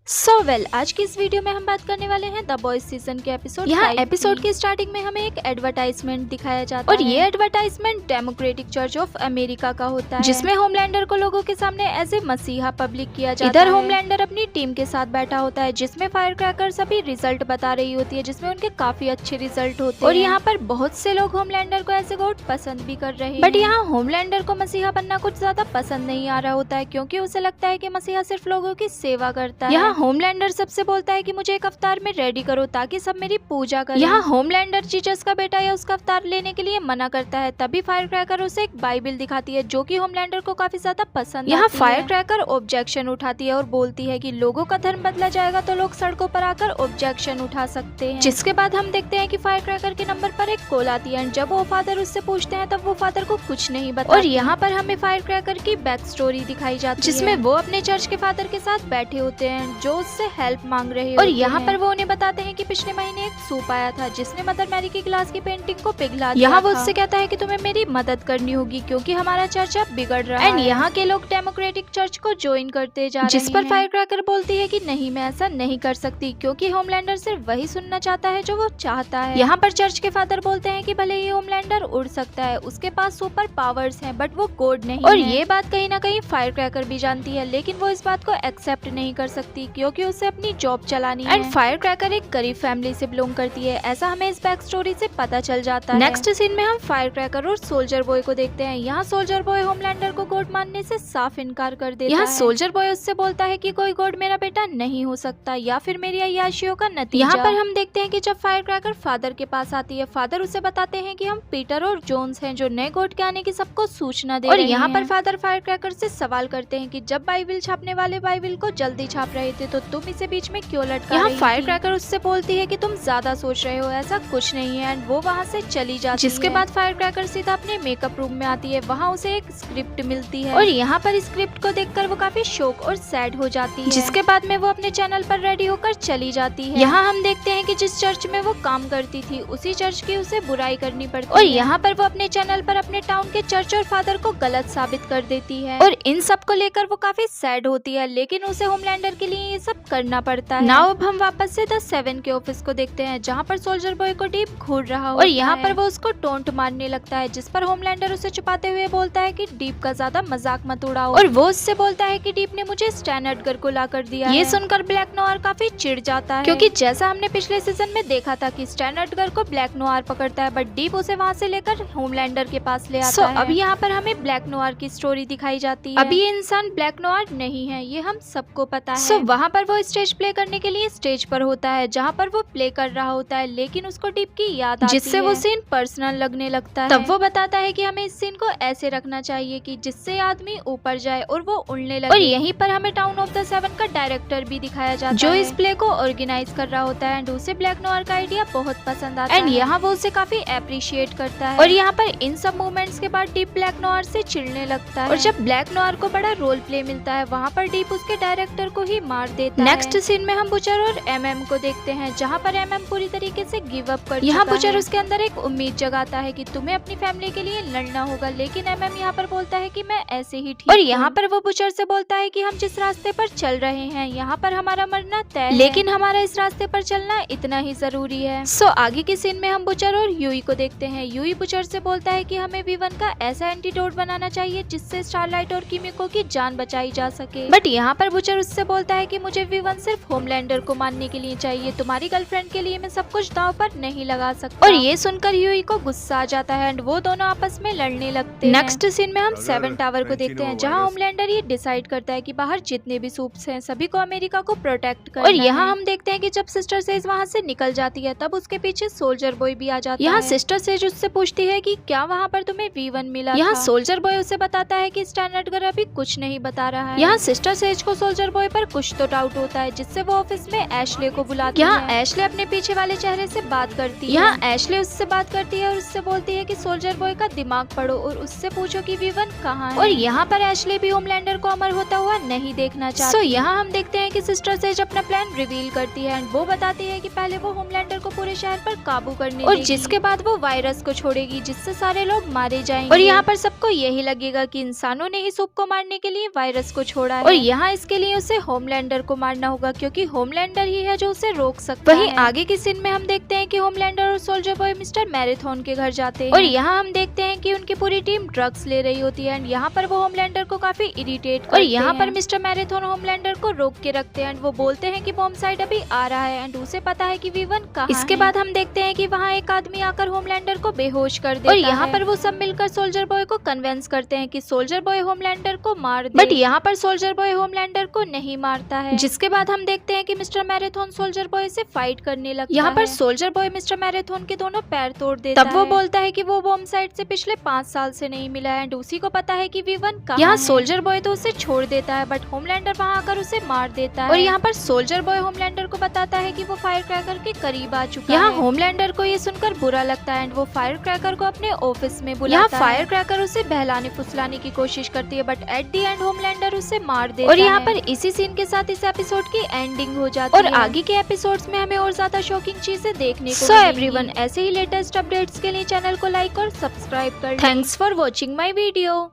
आज की इस वीडियो में हम बात करने वाले हैं द बॉयज सीजन के एपिसोड। यहाँ एपिसोड की स्टार्टिंग में हमें एक एडवर्टाइजमेंट दिखाया जाता है और ये advertisement democratic church of America का होता है, जिसमें होमलैंडर को लोगों के सामने एज ए मसीहा पब्लिक किया जाता है। इधर होमलैंडर अपनी टीम के साथ बैठा होता है, जिसमें फायर क्रैकर सभी रिजल्ट बता रही होती है, जिसमें उनके काफी अच्छे रिजल्ट होते हैं। और यहाँ पर बहुत से लोग होमलैंडर को एज ए गॉड पसंद भी कर रहे हैं, बट यहाँ होमलैंडर को मसीहा बनना कुछ ज्यादा पसंद नहीं आ रहा होता है, क्योंकि उसे लगता है कि मसीहा सिर्फ लोगों की सेवा करता है। यहाँ होमलैंडर सबसे बोलता है कि मुझे एक अवतार में रेडी करो ताकि सब मेरी पूजा करें। यहाँ होमलैंडर जीसस का बेटा या उसका अवतार लेने के लिए मना करता है। तभी फायर क्रैकर उसे एक बाइबल दिखाती है, जो कि होमलैंडर को काफी ज्यादा पसंद। यहाँ फायर क्रैकर ऑब्जेक्शन उठाती है और बोलती है कि लोगों का धर्म बदला जाएगा तो लोग सड़कों पर आकर ऑब्जेक्शन उठा सकते हैं। जिसके बाद हम देखते हैं कि फायर क्रैकर के नंबर पर एक कॉल आती है। जब वो फादर उससे पूछते हैं तब वो फादर को कुछ नहीं बताती। और यहाँ पर हमें फायर क्रैकर की बैक स्टोरी दिखाई जाती है, जिसमें वो अपने चर्च के फादर के साथ बैठे होते हैं जो उससे हेल्प मांग रहे हैं। और यहाँ पर वो उन्हें बताते हैं कि पिछले महीने एक सूप आया था जिसने मदर मैरी की ग्लास की पेंटिंग को पिघला दिया। यहाँ वो उससे कहता है कि तुम्हें मेरी मदद करनी होगी क्योंकि हमारा चर्च अब बिगड़ रहा है। एंड यहाँ के लोग डेमोक्रेटिक चर्च को ज्वाइन करते जा रहे हैं, जिस पर फायर क्रैकर बोलती है कि नहीं, मैं ऐसा नहीं कर सकती क्योंकि होमलैंडर सिर्फ वही सुनना चाहता है जो वो चाहता है। यहाँ पर चर्च के फादर बोलते हैं कि भले ही होमलैंडर उड़ सकता है, उसके पास सुपर पावर्स हैं, बट वो गॉड नहीं और ये बात कहीं ना कहीं फायर क्रैकर भी जानती है, लेकिन वो इस बात को एक्सेप्ट नहीं कर सकती क्योंकि उसे अपनी जॉब चलानी है। एंड फायर क्रैकर एक गरीब फैमिली से बिलोंग करती है, ऐसा हमें इस बैक स्टोरी से पता चल जाता है। नेक्स्ट सीन में हम फायर क्रैकर और सोल्जर बॉय को देखते हैं। यहाँ सोल्जर बॉय होमलैंडर को गॉड मानने से साफ इनकार कर देता है। यहाँ सोल्जर बॉय उससे बोलता है कि कोई गॉड मेरा बेटा नहीं हो सकता या फिर मेरी अय्याशियों का नतीजा। यहाँ पर हम देखते हैं कि जब फायर क्रैकर फादर के पास आती है, फादर उसे बताते हैं कि हम पीटर और जोन्स हैं जो नए गॉड के आने की सबको सूचना दे रहे हैं। और यहाँ पर फादर फायर क्रैकर से सवाल करते हैं कि जब बाइबल छापने वाले बाइबल को जल्दी छाप रहे थे तो तुम इसे बीच में क्यों लटका रही थी? फायर क्रैकर उससे बोलती है कि तुम ज्यादा सोच रहे हो, ऐसा कुछ नहीं है। एंड वो वहाँ से चली जाती है। जिसके बाद फायर क्रैकर सीधा अपने मेकअप रूम में आती है, वहाँ उसे एक स्क्रिप्ट मिलती है और यहाँ पर स्क्रिप्ट को देखकर वो काफी शॉक और सैड हो जाती है। जिसके बाद में वो अपने चैनल पर रेडी होकर चली जाती है। यहाँ हम देखते हैं कि जिस चर्च में वो काम करती थी उसी चर्च की उसे बुराई करनी पड़ती है और यहाँ पर वो अपने चैनल पर अपने टाउन के चर्च और फादर को गलत साबित कर देती है और इन सब को लेकर वो काफी सैड होती है, लेकिन उसे होमलैंडर के लिए ये सब करना पड़ता है। नाउ अब हम वापस से द 7 के ऑफिस को देखते हैं, जहाँ पर सोल्जर बॉय को डीप घूर रहा होता है और यहाँ पर वो उसको टोंट मारने लगता है, जिस पर होमलैंडर उसे छुपाते हुए बोलता है कि डीप का ज्यादा मजाक मत उड़ाओ। और वो उससे बोलता है कि डीप ने मुझे स्टैन एडगर को ला कर दिया। ये सुनकर ब्लैक नोआर काफी चिढ़ जाता है, क्योंकि जैसा हमने पिछले सीजन में देखा था कि स्टैन एडगर को ब्लैक नोआर पकड़ता है, बट डीप उसे वहाँ से लेकर होमलैंडर के पास ले आता है। अब यहाँ पर हमें ब्लैक नोआर की स्टोरी दिखाई जाती है। अभी ये इंसान ब्लैक नोआर नहीं है, ये हम सबको पता है। वहाँ पर वो स्टेज प्ले करने के लिए स्टेज पर होता है, जहाँ पर वो प्ले कर रहा होता है, लेकिन उसको डीप की याद आती है, जिससे वो सीन पर्सनल लगने लगता है। तब वो बताता है कि हमें इस सीन को ऐसे रखना चाहिए कि जिससे आदमी ऊपर जाए और वो उड़ने लगे। और यहीं पर हमें टाउन ऑफ द 7 का डायरेक्टर भी दिखाया जाता है, जो इस प्ले को ऑर्गेनाइज कर रहा होता है। एंड उसे ब्लैक नोआर का आइडिया बहुत पसंद आता है एंड यहाँ वो उसे काफी अप्रिशिएट करता है। और यहाँ पर इन सब मूवमेंट्स के बाद डीप ब्लैक नोआर से चिढ़ने लगता है और जब ब्लैक नोआर को बड़ा रोल प्ले मिलता है, वहाँ पर डीप उसके डायरेक्टर को ही मार देता है। नेक्स्ट सीन में हम बुचर और एमएम को देखते हैं, जहाँ पर एमएम पूरी तरीके से गिव अप कर यहाँ बुचर उसके अंदर एक उम्मीद जगाता है कि तुम्हें अपनी फैमिली के लिए लड़ना होगा, लेकिन एमएम यहाँ पर बोलता है कि मैं ऐसे ही ठीक। और यहाँ पर वो बुचर से बोलता है कि हम जिस रास्ते पर चल रहे हैं यहाँ पर हमारा मरना तय है, लेकिन हमारा इस रास्ते पर चलना इतना ही जरूरी है। आगे के सीन में हम बुचर और यूई को देखते हैं। यूई बुचर से बोलता है कि हमें V1 का ऐसा एंटीडोट बनाना चाहिए जिससे स्टारलाइट और किमिको की जान बचाई जा सके, बट यहाँ पर बुचर उससे बोलता है कि मुझे V1 सिर्फ होमलैंडर को मानने के लिए चाहिए, तुम्हारी गर्लफ्रेंड के लिए मैं सब कुछ दांव पर नहीं लगा सकता। और ये सुनकर यूई को गुस्सा आ जाता है एंड वो दोनों आपस में लड़ने लगते हैं। नेक्स्ट सीन में हम 7 टावर को देखते हैं, जहाँ होमलैंडर ये डिसाइड करता है कि बाहर जितने भी सूप्स हैं सभी को अमेरिका को प्रोटेक्ट करना। और यहाँ हम देखते हैं कि जब सिस्टर सेज वहाँ से निकल जाती है तब उसके पीछे सोल्जर बॉय भी आ जाता है। यहाँ सिस्टर सेज उससे पूछती है कि क्या वहाँ पर तुम्हें V1 मिला? यहाँ सोल्जर बॉय उसे बताता है कि स्टैन एडगर अभी कुछ नहीं बता रहा है। यहाँ सिस्टर सेज को सोल्जर बॉय पर कुछ तो डाउट होता है, जिससे वो ऑफिस में एशले को बुलाती है। यहाँ एशले अपने पीछे वाले चेहरे से बात करती है। यहाँ एशले उससे बात करती है और उससे बोलती है कि सोल्जर बॉय का दिमाग पढ़ो और उससे पूछो कि V1 कहाँ है। और यहाँ पर एशले भी होमलैंडर को अमर होता हुआ नहीं देखना चाहती। यहाँ हम देखते हैं कि सिस्टर सेज अपना प्लान रिवील करती है एंड वो बताती है कि पहले वो होमलैंडर को पूरे शहर पर काबू करने और जिसके बाद वो वायरस को छोड़ेगी, जिससे सारे लोग मारे जाएंगे। और यहाँ पर सबको यही लगेगा कि इंसानों ने ही सूप को मारने के लिए वायरस को छोड़ा है और यहाँ इसके लिए उसे होमलैंडर होमलैंडर को मारना होगा क्योंकि होमलैंडर ही है जो उसे रोक सकता है। वहीं आगे की सीन में हम देखते हैं कि होमलैंडर और सोल्जर बॉय मिस्टर मैराथन के घर जाते हैं और यहाँ हम देखते हैं कि उनकी पूरी टीम ड्रग्स ले रही होती है एंड यहाँ पर वो होमलैंडर को काफी इरिटेट करते हैं। और यहाँ पर मिस्टर मैराथन होमलैंडर को रोक के रखते हैं एंड वो बोलते हैं कि बॉम्बसाइड अभी आ रहा है एंड उसे पता है कि वी1 कहाँ है। इसके बाद हम देखते हैं कि वहाँ एक आदमी आकर होमलैंडर को बेहोश कर देता है और यहाँ पर वो सब मिलकर सोल्जर बॉय को कन्विंस करते हैं कि सोल्जर बॉय होमलैंडर को मार दे। बट यहाँ पर सोल्जर बॉय होमलैंडर को नहीं मारता है, जिसके बाद हम देखते हैं कि मिस्टर मैराथन सोल्जर बॉय से फाइट करने लगता है। यहाँ पर सोल्जर बॉय मिस्टर मैराथन के दोनों पैर तोड़ देता है। तब वो बोलता है कि वो बॉम्बसाइड से पिछले 5 साल से नहीं मिला है एंड उसी को पता है कि वी1 कहाँ है। यहाँ सोल्जर बॉय तो उसे छोड़ देता है बट होमलैंडर वहाँ आकर उसे मार देता है और यहाँ पर सोल्जर बॉय होमलैंडर को बताता है कि वो फायर क्रैकर के करीब आ चुका है। यहाँ होमलैंडर को ये सुनकर बुरा लगता है एंड वो फायर क्रैकर को अपने ऑफिस में बुलाता है। यहाँ फायर क्रैकर उसे बहलाने फुसलाने की कोशिश करती है but at the end Homelander उसे मार देता है। और यहाँ पर इसी सीन के साथ इस एपिसोड की एंडिंग हो जाती है और आगे के एपिसोड्स में हमें और ज्यादा शॉकिंग चीजें देखने को मिलेंगी। एवरीवन, ऐसे ही लेटेस्ट अपडेट्स के लिए चैनल को लाइक और सब्सक्राइब कर। Thanks for watching my video.